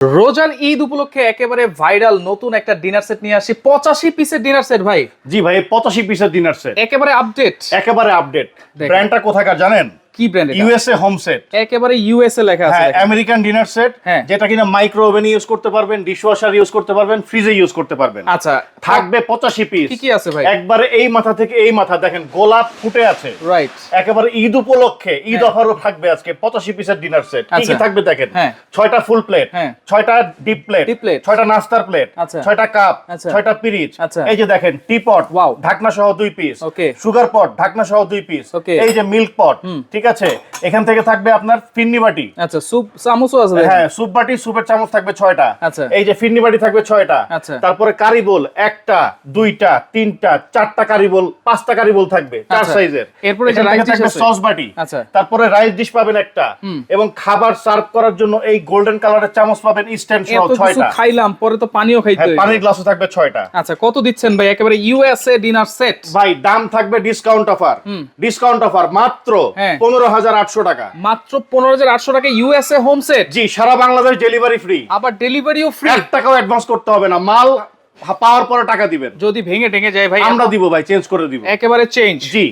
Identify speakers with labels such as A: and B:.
A: রোজার ঈদ উপলক্ষে একেবারে ভাইরাল নতুন একটা ডিনার সেট নিয়ে আসি। 85 পিসের ডিনার সেট ভাই।
B: জি ভাই, 85 পিসের ডিনার সেট
A: একেবারে আপডেট।
B: একেবারে আপডেট।
A: দেখেন।
B: ব্র্যান্ডটা কোথাকার জানেন?
A: কি ব্র্যান্ড এটা?
B: USA home set.
A: একেবারে ইউএসএ লেখা আছে।
B: হ্যাঁ,
A: দেখেন।
B: আমেরিকান ডিনার সেট,
A: হ্যাঁ।
B: যেটা কিনা মাইক্রো ওভেনে ইউজ করতে পারবেন, ডিশওয়াশার ইউজ করতে পারবেন, ফ্রিজে ইউজ করতে পারবেন।
A: আচ্ছা,
B: থাকবে 85 পিস।
A: কি কি আছে ভাই?
B: একবারে এই মাথা থেকে এই মাথা দেখেন গোলাপ ফুটে আছে।
A: রাইট।
B: একেবারে ঈদ উপলক্ষে ঈদ
A: হ্যাঁ।
B: অফারও থাকবে আজকে 85 পিসের ডিনার সেট। কি কি
A: আচ্ছা।
B: থাকবে দেখেন?
A: হ্যাঁ।
B: 6টা ফুল প্লেট,
A: হ্যাঁ।
B: 6টা ডিপ প্লেট,
A: Deep plate।
B: 6টা নাস্তার প্লেট,
A: আচ্ছা।
B: 6টা কাপ,
A: আচ্ছা।
B: 6টা পিরিচ।
A: আচ্ছা।
B: এই যে দেখেন টিপট,
A: Wow।
B: ঢাকনা সহ 2 পিস।
A: Okay।
B: সুগার পট, ঢাকনা সহ 2 পিস।
A: Okay।
B: এই যে মিল্ক পট, ঠিক আছে। এখান থেকে থাকবে আপনার ফিন্নি বাটি।
A: আচ্ছা, স্যুপ চামচও আছে দেখেন।
B: হ্যাঁ, স্যুপ বাটি, স্যুপের চামচ থাকবে 6টা।
A: আচ্ছা।
B: এই যে ফিন্নি বাটি থাকবে 6টা।
A: আচ্ছা।
B: তারপরে কারি বোল 1টা, 2টা, 3টা, 4টা কারি বোল, 5টা কারি বোল থাকবে 4
A: আচ্ছা।
B: সাইজের।
A: এরপরে যে
B: এখান থেকে
A: rice dish
B: থাকবে
A: আছে।
B: সস বাটি।
A: আচ্ছা।
B: তারপরে রাইস ডিশ পাবেন একটা, এবং খাবার সার্ভ করার জন্য এই গোল্ডেন কালারের চামচ পাবেন স্ট্যান্ড সহ
A: এত কিছু
B: 6টা।
A: খাইলাম, পরে তো পানিও খাইতে
B: হ্যাঁ,
A: হইবে।
B: পানির গ্লাসও থাকবে 6টা।
A: আচ্ছা, কত দিচ্ছেন ভাই একেবারে ইউএসএ ডিনার সেট?
B: ভাই দাম থাকবে ডিসকাউন্ট অফার। ডিসকাউন্ট অফার মাত্র
A: হ্যাঁ।
B: 15,800 টাকা।
A: মাত্র 15,800 টাকা ইউএসএ হোম সেট।
B: জি, সারা বাংলাদেশ ডেলিভারি ফ্রি।
A: আবার ডেলিভারিও ফ্রি।
B: 1 টাকাও অ্যাডভান্স করতে হবে না, মাল পাওয়ার পরে টাকা দিবেন।
A: যদি ভেঙে টেঙে যায় ভাই
B: আমরা দিব ভাই, চেঞ্জ করে দিব।
A: একেবারে চেঞ্জ।
B: জি।